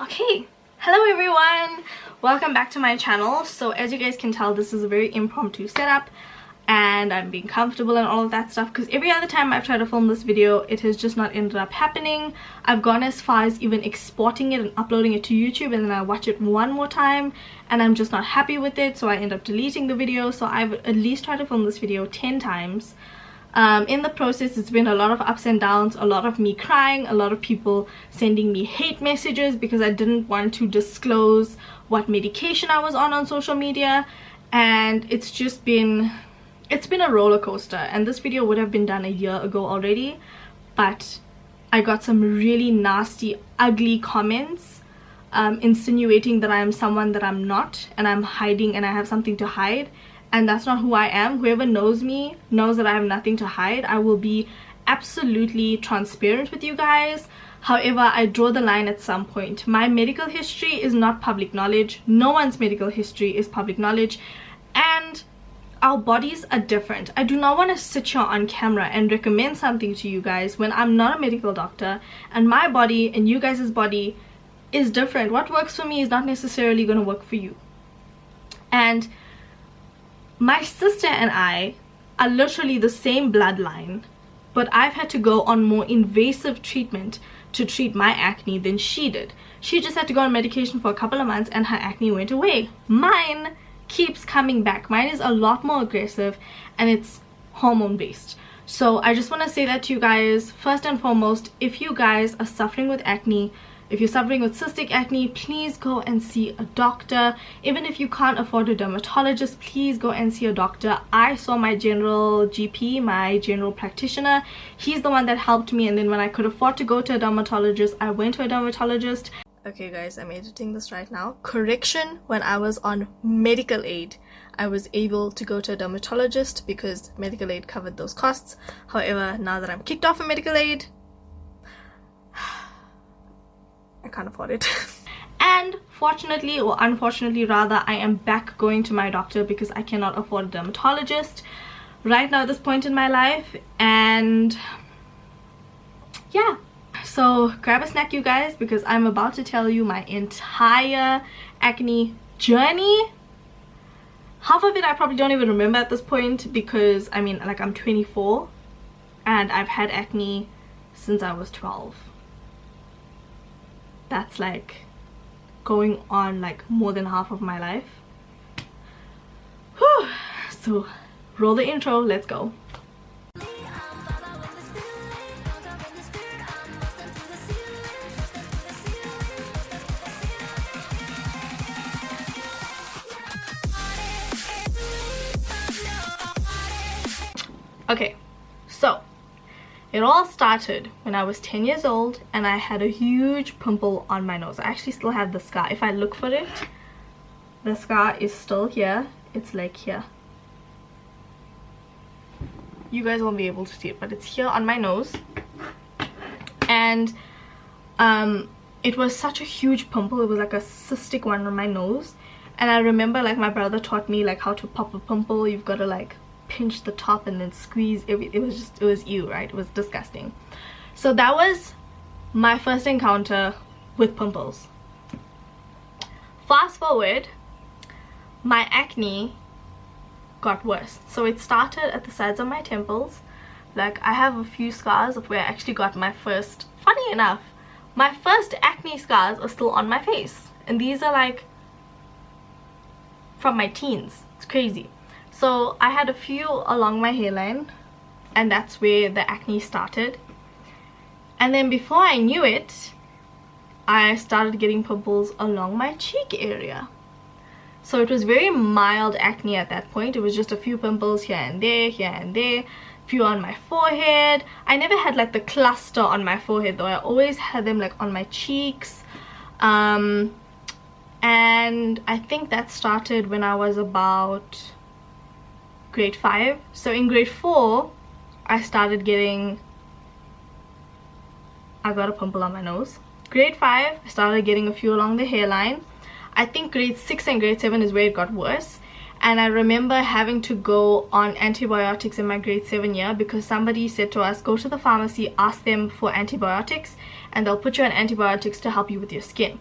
Okay, hello everyone, welcome back to my channel. So as you guys can tell, this is a very impromptu setup and I'm being comfortable and all of that stuff because every other time I've tried to film this video, it has just not ended up happening. I've gone as far as even exporting it and uploading it to YouTube, and then I watch it one more time and I'm just not happy with it, so I end up deleting the video. So I've at least tried to film this video 10 times. In the process, it's been a lot of ups and downs, a lot of me crying, a lot of people sending me hate messages because I didn't want to disclose what medication I was on social media, and it's been a roller coaster. And this video would have been done a year ago already, but I got some really nasty, ugly comments insinuating that I am someone that I'm not, and I'm hiding and I have something to hide. And that's not who I am. Whoever knows me knows that I have nothing to hide. I will be absolutely transparent with you guys. However, I draw the line at some point. My medical history is not public knowledge. No one's medical history is public knowledge. And our bodies are different. I do not want to sit here on camera and recommend something to you guys when I'm not a medical doctor, and my body and you guys' body is different. What works for me is not necessarily going to work for you. And my sister and I are literally the same bloodline, but I've had to go on more invasive treatment to treat my acne than she did. She just had to go on medication for a couple of months and her acne went away. Mine keeps coming back. Mine is a lot more aggressive and it's hormone based. So I just want to say that to you guys. First and foremost, if you guys are suffering with acne, if you're suffering with cystic acne, please go and see a doctor. Even if you can't afford a dermatologist, please go and see a doctor. I saw my general GP, my general practitioner. He's the one that helped me, and then when I could afford to go to a dermatologist, I went to a dermatologist. Okay guys, I'm editing this right now. Correction, when I was on medical aid, I was able to go to a dermatologist because medical aid covered those costs. However, now that I'm kicked off of medical aid, I can't afford it. And fortunately, or unfortunately rather, I am back going to my doctor because I cannot afford a dermatologist right now at this point in my life. And yeah, so grab a snack you guys, because I'm about to tell you my entire acne journey. Half of it I probably don't even remember at this point because I mean, like, I'm 24 and I've had acne since I was 12. That's like going on like more than half of my life. Whew. So roll the intro, let's go. Okay, so it all started when I was 10 years old and I had a huge pimple on my nose. I actually still have the scar. If I look for it, the scar is still here. It's like here. You guys won't be able to see it, but it's here on my nose. And it was such a huge pimple. It was like a cystic one on my nose. And I remember, like, my brother taught me like how to pop a pimple. You've got to like pinch the top and then squeeze it was ew, right? It was disgusting. So that was my first encounter with pimples. Fast forward, my acne got worse. So it started at the sides of my temples. Like, I have a few scars of where I actually got my first, funny enough, my first acne scars are still on my face, and these are like from my teens. It's crazy. So I had a few along my hairline, and that's where the acne started. And then before I knew it, I started getting pimples along my cheek area. So it was very mild acne at that point. It was just a few pimples here and there, a few on my forehead. I never had like the cluster on my forehead though. I always had them like on my cheeks. And I think that started when I was about grade 5. So in grade 4 I got a pimple on my nose. Grade 5 I started getting a few along the hairline. I think grade 6 and grade 7 is where it got worse, and I remember having to go on antibiotics in my grade 7 year because somebody said to us, go to the pharmacy, ask them for antibiotics and they'll put you on antibiotics to help you with your skin.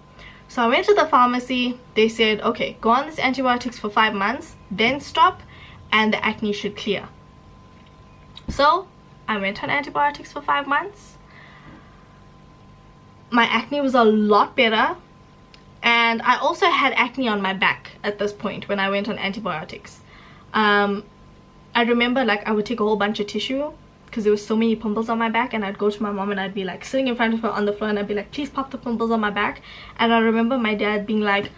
So I went to the pharmacy. They said, okay, go on this antibiotics for 5 months, then stop, and the acne should clear. So I went on antibiotics for 5 months. My acne was a lot better, and I also had acne on my back at this point when I went on antibiotics. I remember, like, I would take a whole bunch of tissue because there was so many pimples on my back, and I'd go to my mom and I'd be like sitting in front of her on the floor and I'd be like, please pop the pimples on my back. And I remember my dad being like,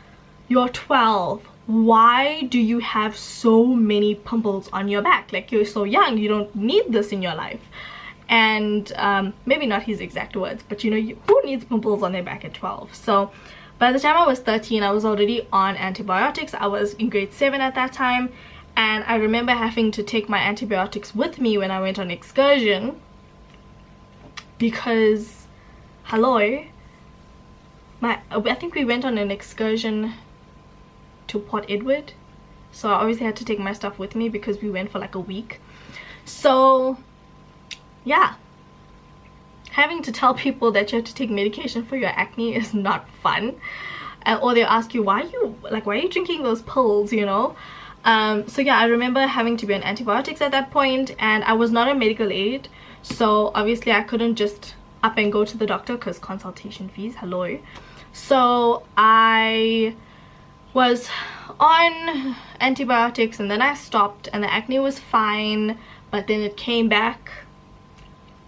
you're 12, why do you have so many pimples on your back? Like, you're so young, you don't need this in your life. And maybe not his exact words, but you know, who needs pimples on their back at 12? So by the time I was 13, I was already on antibiotics. I was in grade 7 at that time, and I remember having to take my antibiotics with me when I went on excursion because, hello, I think we went on an excursion to Port Edward, so I obviously had to take my stuff with me because we went for like a week. So yeah, having to tell people that you have to take medication for your acne is not fun. Or they'll ask you, why are you drinking those pills, you know? So yeah, I remember having to be on antibiotics at that point, and I was not a medical aid, so obviously I couldn't just up and go to the doctor because consultation fees, hello. So I was on antibiotics, and then I stopped, and the acne was fine, but then it came back,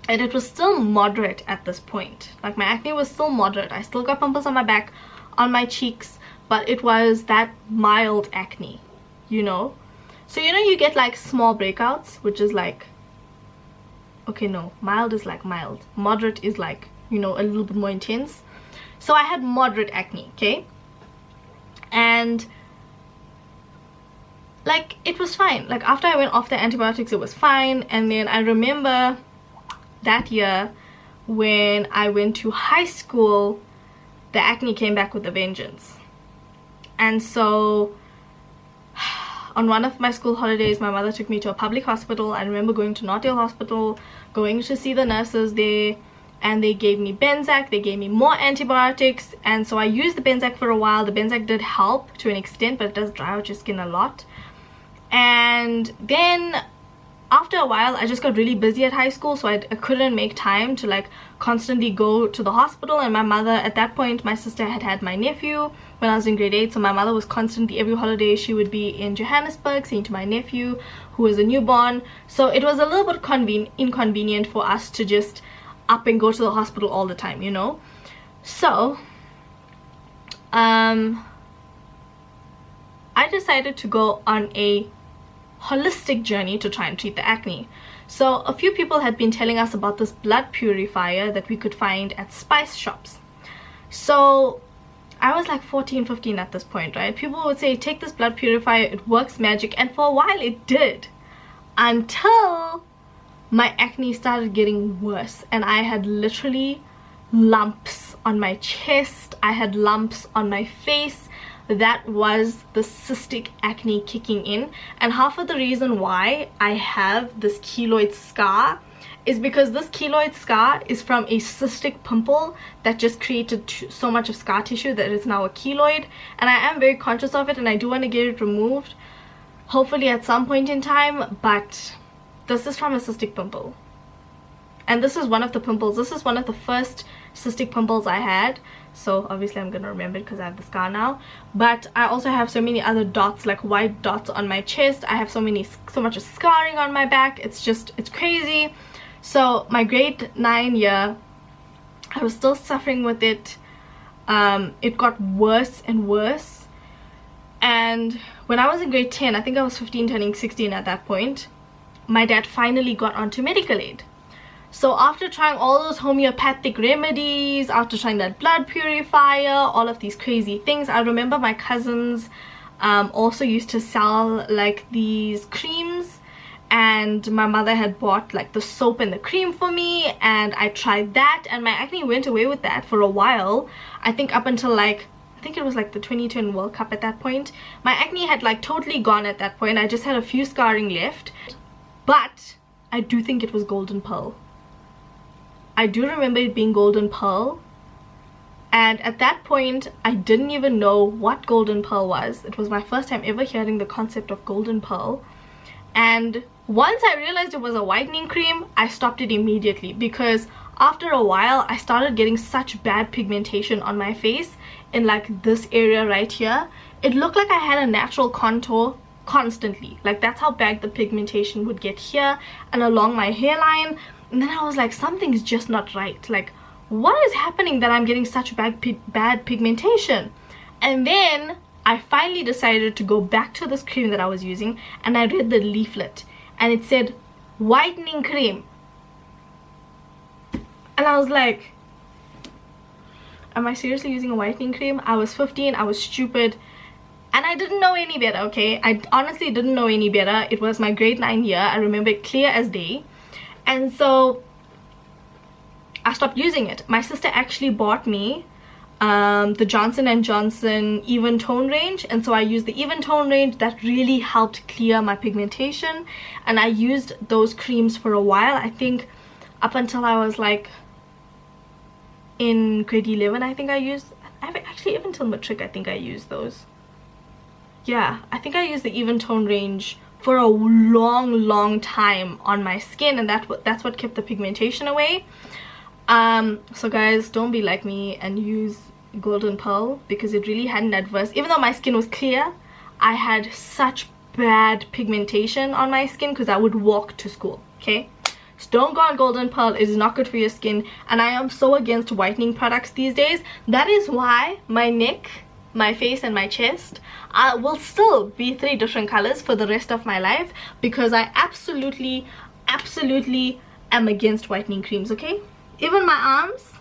and it was still moderate at this point. Like, my acne was still moderate. I still got pimples on my back, on my cheeks, but it was that mild acne, you know. So you know, you get like small breakouts, which is like, okay, no, mild is like mild, moderate is like, you know, a little bit more intense. So I had moderate acne, okay, and like it was fine. Like, after I went off the antibiotics, it was fine. And then I remember that year when I went to high school, the acne came back with a vengeance. And so on one of my school holidays, my mother took me to a public hospital. I remember going to Loreal hospital, going to see the nurses there, and they gave me Benzac, they gave me more antibiotics. And so I used the Benzac for a while. The Benzac did help to an extent, but it does dry out your skin a lot. And then after a while, I just got really busy at high school, so I couldn't make time to like constantly go to the hospital. And my mother, at that point, my sister had my nephew when I was in grade 8, so my mother was constantly, every holiday she would be in Johannesburg seeing to my nephew who was a newborn. So it was a little bit inconvenient for us to just up and go to the hospital all the time, you know. So I decided to go on a holistic journey to try and treat the acne. So a few people had been telling us about this blood purifier that we could find at spice shops. So I was like 14, 15 at this point, right? People would say, take this blood purifier, it works magic. And for a while it did, until my acne started getting worse, and I had literally lumps on my chest, I had lumps on my face. That was the cystic acne kicking in. And half of the reason why I have this keloid scar is because this keloid scar is from a cystic pimple that just created so much of scar tissue that it's now a keloid. And I am very conscious of it, and I do want to get it removed, hopefully at some point in time. But this is from a cystic pimple, and this is one of the pimples. This is one of the first cystic pimples I had, so obviously I'm gonna remember it because I have the scar now. But I also have so many other dots, like white dots on my chest. I have so much of scarring on my back. It's crazy. So my grade 9 year, I was still suffering with it. It got worse and worse, and when I was in grade 10, I think I was 15 turning 16 at that point, my dad finally got onto medical aid. So after trying all those homeopathic remedies, after trying that blood purifier, all of these crazy things, I remember my cousins also used to sell like these creams, and my mother had bought like the soap and the cream for me, and I tried that, and my acne went away with that for a while. I think up until like, I think it was like the 2010 World Cup at that point. My acne had like totally gone at that point. I just had a few scarring left, but I do think it was Golden Pearl. I do remember it being Golden Pearl And at that point, I didn't even know what golden pearl was. It was my first time ever hearing the concept of golden pearl. And once I realized it was a whitening cream, I stopped it immediately, because after a while I started getting such bad pigmentation on my face in like this area right here. It looked like I had a natural contour constantly. Like, that's how bad the pigmentation would get here and along my hairline. And then I was like, something's just not right. Like, what is happening that I'm getting such bad pigmentation? And then I finally decided to go back to this cream that I was using, and I read the leaflet and it said whitening cream, and I was like, am I seriously using a whitening cream? I was 15, I was stupid, and I didn't know any better. Okay, I honestly didn't know any better. It was my grade 9 year. I remember it clear as day. And so I stopped using it. My sister actually bought me the Johnson & Johnson even tone range, and so I used the even tone range. That really helped clear my pigmentation, and I used those creams for a while. I think up until I was like in grade 11, I think I used, actually even till matric I think I used those. Yeah, I think I used the even tone range for a long time on my skin, and that's what kept the pigmentation away. So guys, don't be like me and use golden pearl, because it really had an adverse, even though my skin was clear, I had such bad pigmentation on my skin because I would walk to school. Okay, so don't go on golden pearl. It is not good for your skin, and I am so against whitening products these days. That is why my neck, my face, and my chest will still be 3 different colors for the rest of my life, because I absolutely am against whitening creams. Okay, even my arms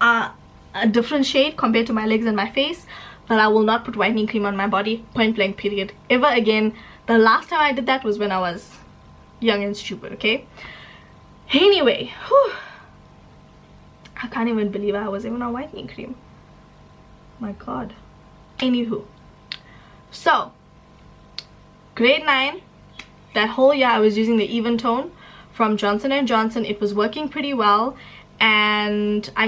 are a different shade compared to my legs and my face, but I will not put whitening cream on my body, point blank period, ever again. The last time I did that was when I was young and stupid. Okay, anyway, whew, I can't even believe I was even on whitening cream. My god. Anywho, so grade 9, that whole year I was using the even tone from Johnson & Johnson. It was working pretty well, and I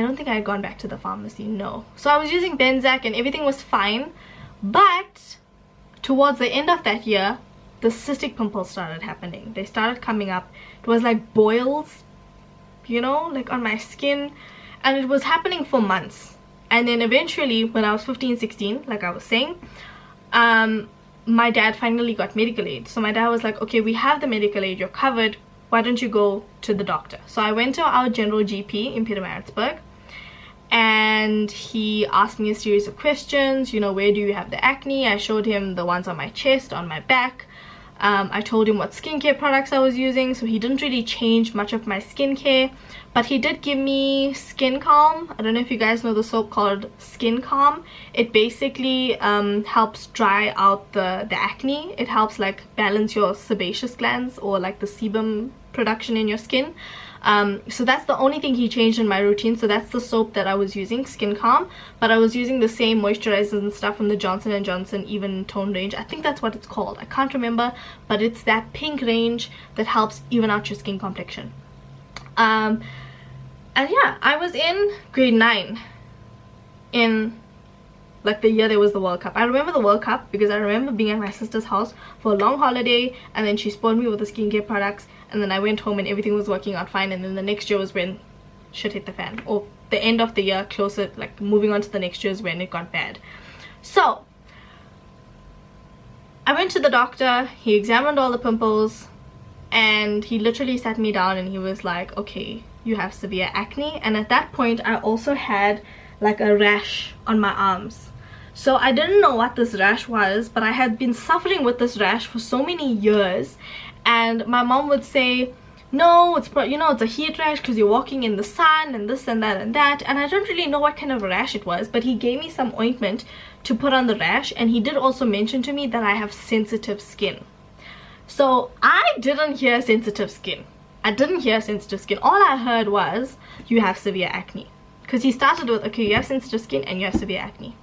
don't think I had gone back to the pharmacy, no. So I was using Benzac and everything was fine, but towards the end of that year, the cystic pimples started happening. They started coming up. It was like boils, you know, like on my skin, and it was happening for months. And then eventually, when I was 15, 16, like I was saying, my dad finally got medical aid. So my dad was like, okay, we have the medical aid, you're covered, why don't you go to the doctor? So I went to our general GP in Pietermaritzburg, and he asked me a series of questions. You know, where do you have the acne? I showed him the ones on my chest, on my back. I told him what skincare products I was using, so he didn't really change much of my skincare, but he did give me Skin Calm. I don't know if you guys know the soap called Skin Calm. It basically helps dry out the acne. It helps like balance your sebaceous glands, or like the sebum production in your skin. So that's the only thing he changed in my routine. So that's the soap that I was using, Skin Calm, but I was using the same moisturizers and stuff from the Johnson & Johnson even tone range. I think that's what it's called, I can't remember, but it's that pink range that helps even out your skin complexion. And yeah, I was in grade 9 in like the year there was the World Cup. I remember the World Cup because I remember being at my sister's house for a long holiday, and then she spoiled me with the skincare products, and then I went home and everything was working out fine. And then the next year was when shit hit the fan, or the end of the year, closer, like moving on to the next year, is when it got bad. So I went to the doctor, he examined all the pimples, and he literally sat me down and he was like, okay, you have severe acne. And at that point I also had like a rash on my arms. So I didn't know what this rash was, but I had been suffering with this rash for so many years, and my mom would say, no, it's it's a heat rash because you're walking in the sun and this and that and that. And I don't really know what kind of a rash it was, but he gave me some ointment to put on the rash, and he did also mention to me that I have sensitive skin. So I didn't hear sensitive skin. I didn't hear sensitive skin. All I heard was, you have severe acne. Because he started with, okay, you have sensitive skin and you have severe acne.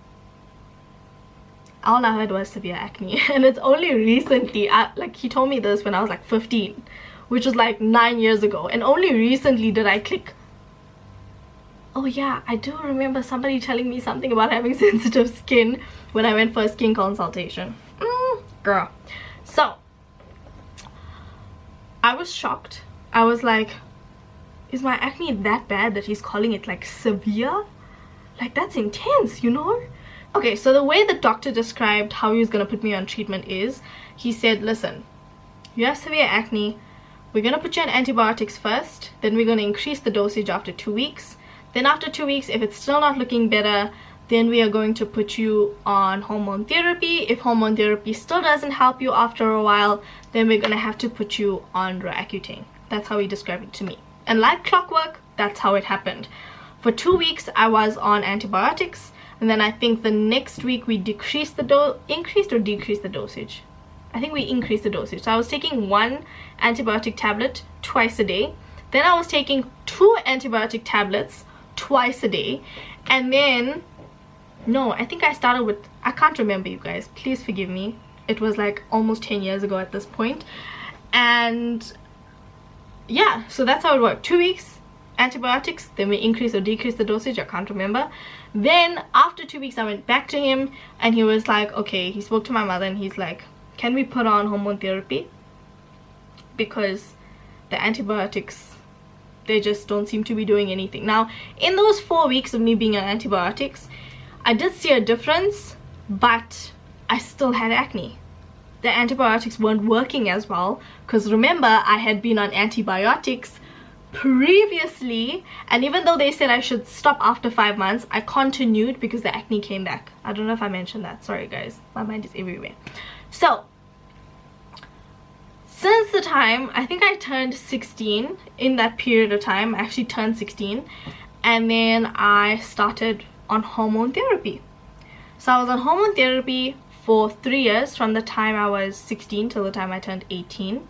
All I heard was severe acne. And it's only recently, like he told me this when I was like 15, which was like 9 years ago, and only recently did I click, Oh yeah, I do remember somebody telling me something about having sensitive skin when I went for a skin consultation. Girl. So I was shocked. I was like, is my acne that bad that he's calling it like severe? Like, that's intense, you know? Okay, so the way the doctor described how he was going to put me on treatment is, he said, listen, you have severe acne. We're going to put you on antibiotics first. Then we're going to increase the dosage after 2 weeks. Then after 2 weeks, if it's still not looking better, then we are going to put you on hormone therapy. If hormone therapy still doesn't help you after a while, then we're going to have to put you on Roaccutane. That's how he described it to me. And like clockwork, that's how it happened. For 2 weeks, I was on antibiotics. And then I think the next week we increased or decreased the dosage. I think we increased the dosage. So I was taking 1 antibiotic tablet twice a day. Then I was taking 2 antibiotic tablets twice a day. And then, no, I think I started with, I can't remember, you guys. Please forgive me. It was like almost 10 years ago at this point. And yeah, so that's how it worked. 2 weeks antibiotics, then we increase or decrease the dosage. I can't remember. Then after 2 weeks I went back to him and he was like, okay, he spoke to my mother and he's like, can we put on hormone therapy, because the antibiotics, they just don't seem to be doing anything. Now in those 4 weeks of me being on antibiotics, I did see a difference, but I still had acne. The antibiotics weren't working as well, because remember, I had been on antibiotics previously, and even though they said I should stop after 5 months, I continued because the acne came back. I don't know if I mentioned that. Sorry guys, my mind is everywhere. So since the time, I think I turned 16, in that period of time I actually turned 16, and then I started on hormone therapy. So I was on hormone therapy for 3 years, from the time I was 16 till the time I turned 18,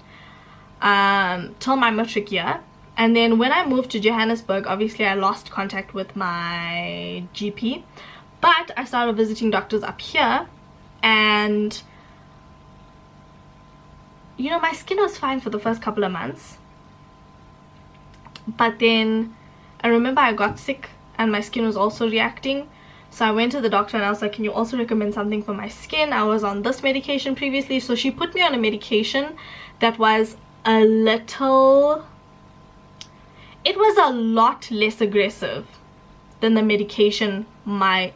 till my matric year. And then when I moved to Johannesburg, obviously I lost contact with my GP, but I started visiting doctors up here, and you know, my skin was fine for the first couple of months, but then I remember I got sick and my skin was also reacting. So I went to the doctor and I was like, can you also recommend something for my skin? I was on this medication previously, so she put me on a medication that was a little, it was a lot less aggressive than the medication my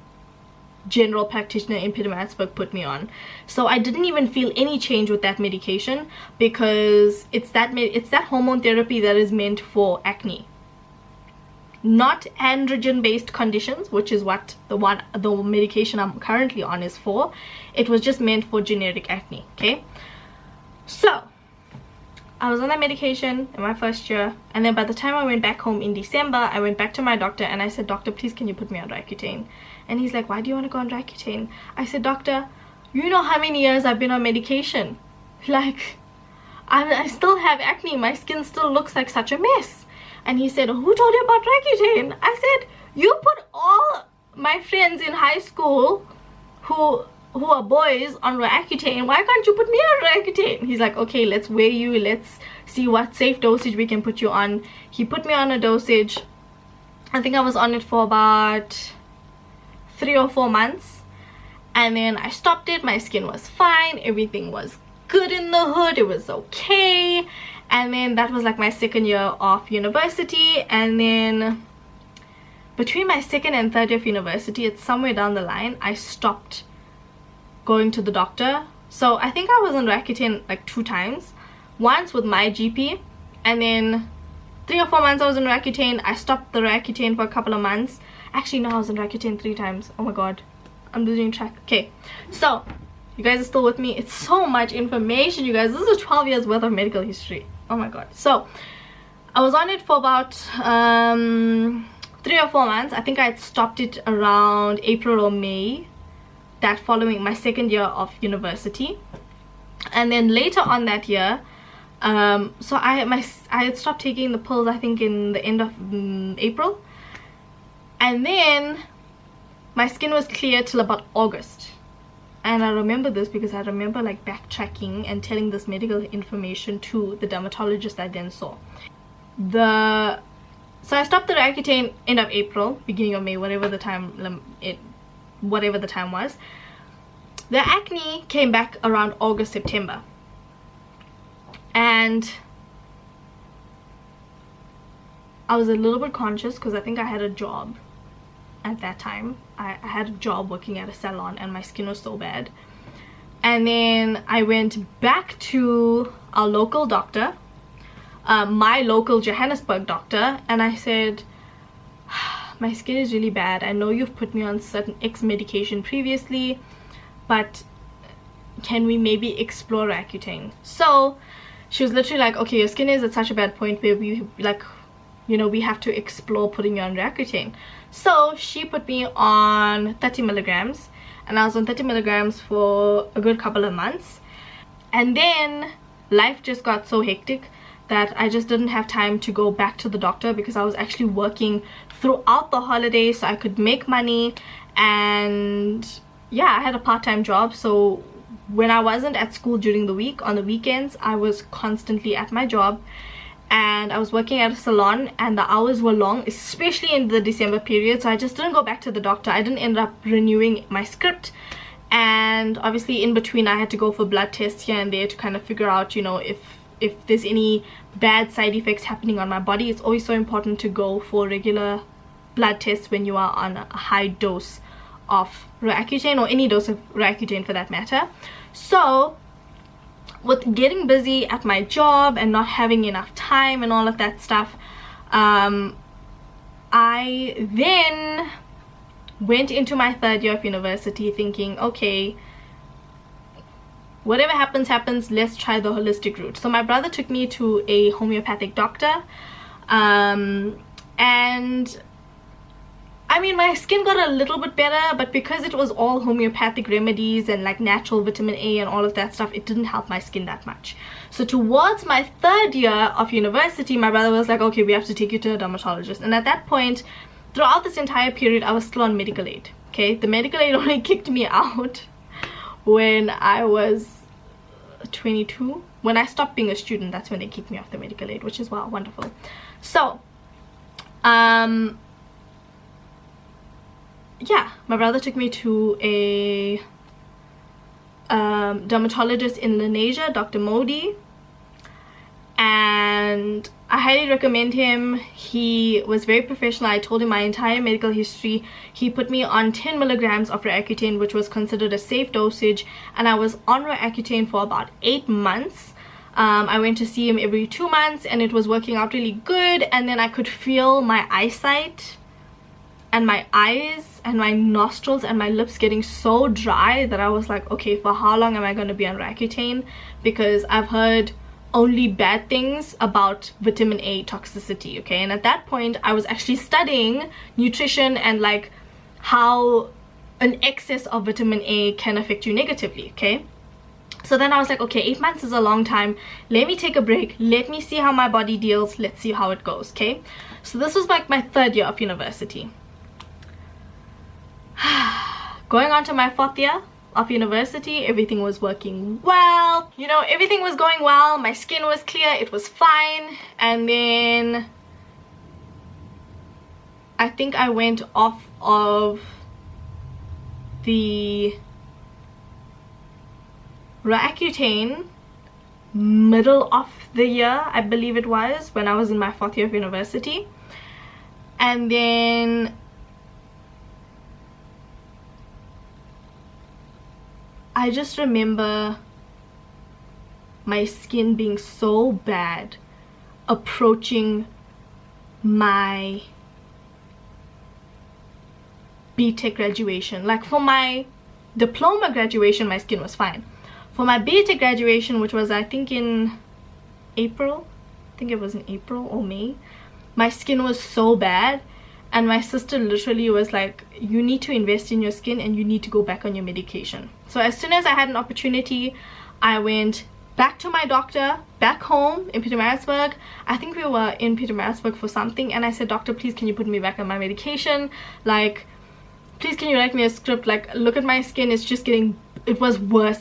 general practitioner in Pietermaritzburg put me on. So I didn't even feel any change with that medication, because it's that hormone therapy that is meant for acne, not androgen based conditions, which is what the medication I'm currently on is for. It was just meant for generic acne. Okay, so I was on that medication in my first year, and then by the time I went back home in December, I went back to my doctor and I said, doctor, please can you put me on Roaccutane? And he's like, why do you want to go on Roaccutane? I said, doctor, you know how many years I've been on medication? Like, I still have acne, my skin still looks like such a mess. And he said, who told you about Roaccutane? I said, you put all my friends in high school who are boys on Roaccutane. Why can't you put me on Roaccutane? He's like, okay, let's weigh you. Let's see what safe dosage we can put you on. He put me on a dosage. I think I was on it for about 3 or 4 months. And then I stopped it. My skin was fine. Everything was good in the hood. It was okay. And then that was like my 2nd year of university. And then between my 2nd and 3rd year of university, it's somewhere down the line, I stopped going to the doctor. So I think I was on Roaccutane like 2 times. Once with my GP, and then 3 or 4 months I was on Roaccutane. I stopped the Roaccutane for a couple of months. Actually, no, I was on Roaccutane 3 times. Oh my god, I'm losing track. Okay, so you guys are still with me? It's so much information, you guys. This is 12 years worth of medical history. Oh my god. So I was on it for about 3 or 4 months. I think I had stopped it around April or May, that following my 2nd year of university. And then later on that year, so I had stopped taking the pills, I think in the end of April, and then my skin was clear till about August. And I remember this because I remember like backtracking and telling this medical information to the dermatologist I then saw. The So I stopped the Roaccutane end of April, beginning of May, whatever the time was. The acne came back around August, September. And I was a little bit conscious because I think I had a job at that time. I had a job working at a salon and my skin was so bad. And then I went back to our local doctor, my local Johannesburg doctor, and I said, my skin is really bad. I know you've put me on certain X medication previously, but can we maybe explore Roaccutane? So she was literally like, okay, your skin is at such a bad point where we like, you know, we have to explore putting you on Roaccutane. So she put me on 30 milligrams, and I was on 30 milligrams for a good couple of months. And then life just got so hectic that I just didn't have time to go back to the doctor because I was actually working throughout the holidays so I could make money. And yeah, I had a part-time job, so when I wasn't at school during the week, on the weekends I was constantly at my job, and I was working at a salon and the hours were long, especially in the December period. So I just didn't go back to the doctor. I didn't end up renewing my script, and obviously in between I had to go for blood tests here and there to kind of figure out, you know, if there's any bad side effects happening on my body. It's always so important to go for regular blood tests when you are on a high dose of Roaccutane, or any dose of Roaccutane for that matter. So with getting busy at my job and not having enough time and all of that stuff, I then went into my 3rd year of university thinking, okay, whatever happens happens, let's try the holistic route. So my brother took me to a homeopathic doctor, and I mean, my skin got a little bit better, but because it was all homeopathic remedies and like natural vitamin A and all of that stuff, it didn't help my skin that much. So towards my 3rd year of university, my brother was like, okay, we have to take you to a dermatologist. And at that point, throughout this entire period, I was still on medical aid. Okay, the medical aid only kicked me out when I was 22. When I stopped being a student, that's when they kicked me off the medical aid, which is, wow, wonderful. So yeah, my brother took me to a dermatologist in Indonesia, Dr. Modi, and I highly recommend him. He was very professional. I told him my entire medical history. He put me on 10 milligrams of Roaccutane, which was considered a safe dosage, and I was on Roaccutane for about 8 months. I went to see him every 2 months, and it was working out really good. And then I could feel my eyesight and my eyes and my nostrils and my lips getting so dry that I was like, okay, for how long am I going to be on Roaccutane? Because I've heard only bad things about vitamin A toxicity. Okay, and at that point I was actually studying nutrition and like how an excess of vitamin A can affect you negatively. Okay, so then I was like, okay, 8 months is a long time. Let me take a break. Let me see how my body deals. Let's see how it goes. Okay, so this was like my 3rd year of university. Going on to my 4th year of university, everything was working well. You know, everything was going well. My skin was clear. It was fine. And then I think I went off of the Roaccutane middle of the year, I believe it was, when I was in my 4th year of university. And then I just remember my skin being so bad approaching my BTech graduation. Like for my diploma graduation, my skin was fine. For my BTech graduation, which was I think in April, I think it was in April or May, my skin was so bad. And my sister literally was like, you need to invest in your skin and you need to go back on your medication. So as soon as I had an opportunity, I went back to my doctor, back home in Pietermaritzburg. I think we were in Pietermaritzburg for something. And I said, doctor, please can you put me back on my medication? Like, please can you write me a script? Like, look at my skin, it's just getting, it was worse.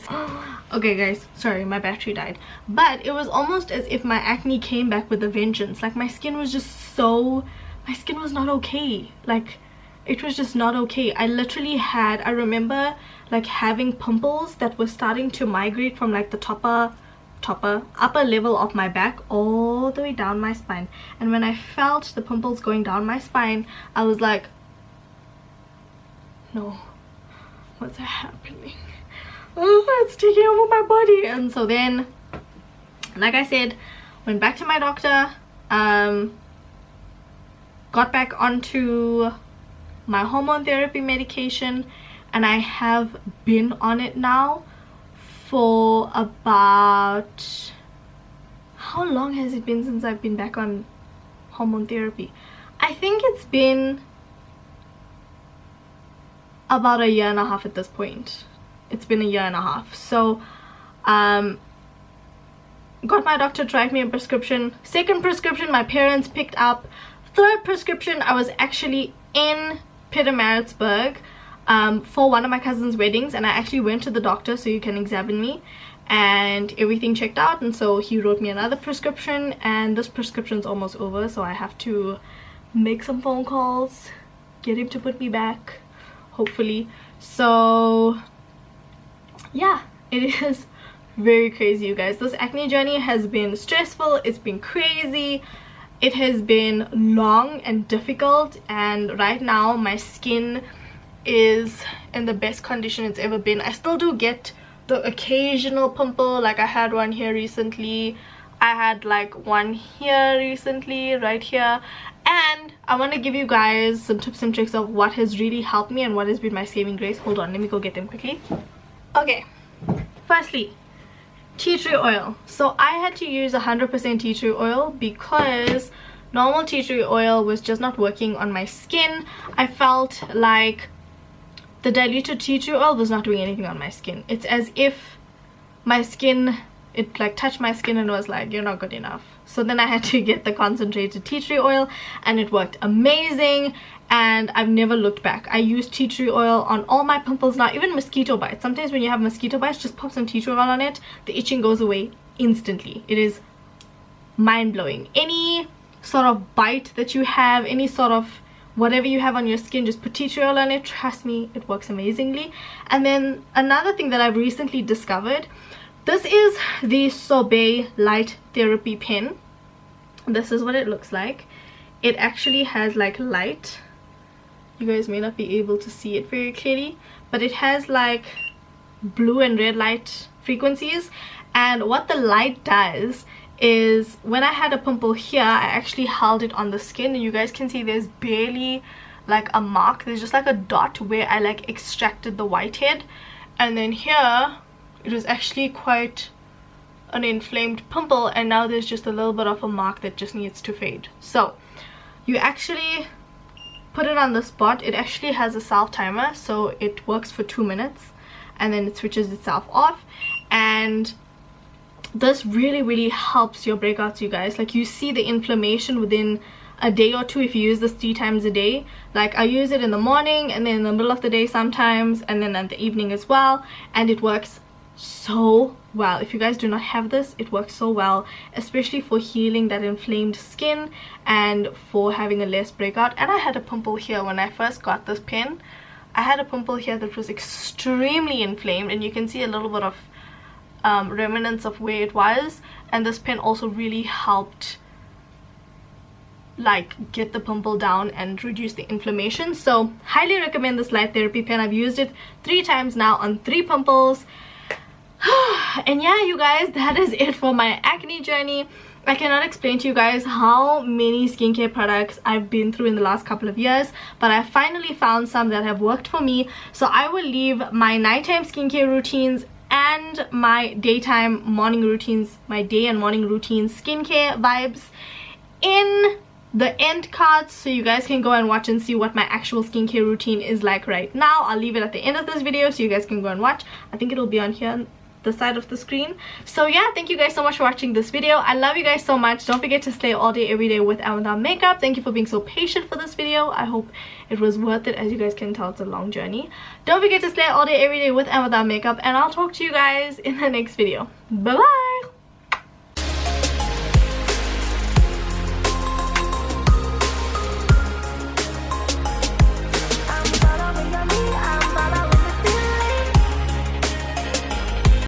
Okay guys, sorry, my battery died. But it was almost as if my acne came back with a vengeance. Like my skin was just so my skin was not okay. Like, it was just not okay. I literally had, I remember like having pimples that were starting to migrate from like the upper level of my back all the way down my spine. And when I felt the pimples going down my spine, I was like, no, what's happening? Oh, it's taking over my body. And so then, like I said, went back to my doctor, got back onto my hormone therapy medication, and I have been on it now for about, how long has it been since I've been back on hormone therapy? I think it's been about 1.5 years at this point. It's been 1.5 years. So got my doctor to write me a prescription. Second prescription my parents picked up. Third prescription, I was actually in Pietermaritzburg for one of my cousin's weddings, and I actually went to the doctor so you can examine me, and everything checked out, and so he wrote me another prescription, and this prescription's almost over, so I have to make some phone calls, get him to put me back, hopefully. So yeah, it is very crazy, you guys. This acne journey has been stressful, it's been crazy, it has been long and difficult, and right now my skin is in the best condition it's ever been. I still do get the occasional pimple, like I had one here recently, I had like one here recently, right here, and I want to give you guys some tips and tricks of what has really helped me and what has been my saving grace. Hold on, let me go get them quickly. Okay, firstly, tea tree oil. So I had to use 100% tea tree oil because normal tea tree oil was just not working on my skin. I felt like the diluted tea tree oil was not doing anything on my skin. It's as if my skin, it like touched my skin and was like, you're not good enough. So then I had to get the concentrated tea tree oil, and it worked amazing, and I've never looked back. I use tea tree oil on all my pimples now, even mosquito bites. Sometimes when you have mosquito bites, just pop some tea tree oil on it, the itching goes away instantly. It is mind-blowing. Any sort of bite that you have, any sort of whatever you have on your skin, just put tea tree oil on it. Trust me, it works amazingly. And then another thing that I've recently discovered, this is the Sorbet Light Therapy Pen. This is what it looks like. It actually has like light. You guys may not be able to see it very clearly, but it has like blue and red light frequencies, and what the light does is when I had a pimple here, I actually held it on the skin, and you guys can see there's barely like a mark, there's just like a dot where I like extracted the whitehead, and then here it was actually quite an inflamed pimple, and now there's just a little bit of a mark that just needs to fade. So you actually put it on the spot. It actually has a self timer, so it works for 2 minutes and then it switches itself off, and this really helps your breakouts, you guys. Like, you see the inflammation within a day or two if you use this 3 times a day. Like, I use it in the morning and then in the middle of the day sometimes, and then at the evening as well, and it works so well. If you guys do not have this, it works so well, especially for healing that inflamed skin and for having a less breakout. And I had a pimple here when I first got this pen. I had a pimple here that was extremely inflamed, and you can see a little bit of remnants of where it was, and this pen also really helped like get the pimple down and reduce the inflammation. So highly recommend this light therapy pen. I've used it 3 times now on 3 pimples. And yeah, you guys, that is it for my acne journey. I cannot explain to you guys how many skincare products I've been through in the last couple of years, but I finally found some that have worked for me. So I will leave my nighttime skincare routines and my daytime morning routines, my day and morning routines skincare vibes in the end cards, so you guys can go and watch and see what my actual skincare routine is like right now. I'll leave it at the end of this video so you guys can go and watch. I think it'll be on here on the side of the screen. So yeah, thank you guys so much for watching this video. I love you guys so much. Don't forget to slay all day every day with and without makeup. Thank you for being so patient for this video. I hope it was worth it. As you guys can tell, it's a long journey. Don't forget to slay all day every day with and without makeup, and I'll talk to you guys in the next video. Bye bye.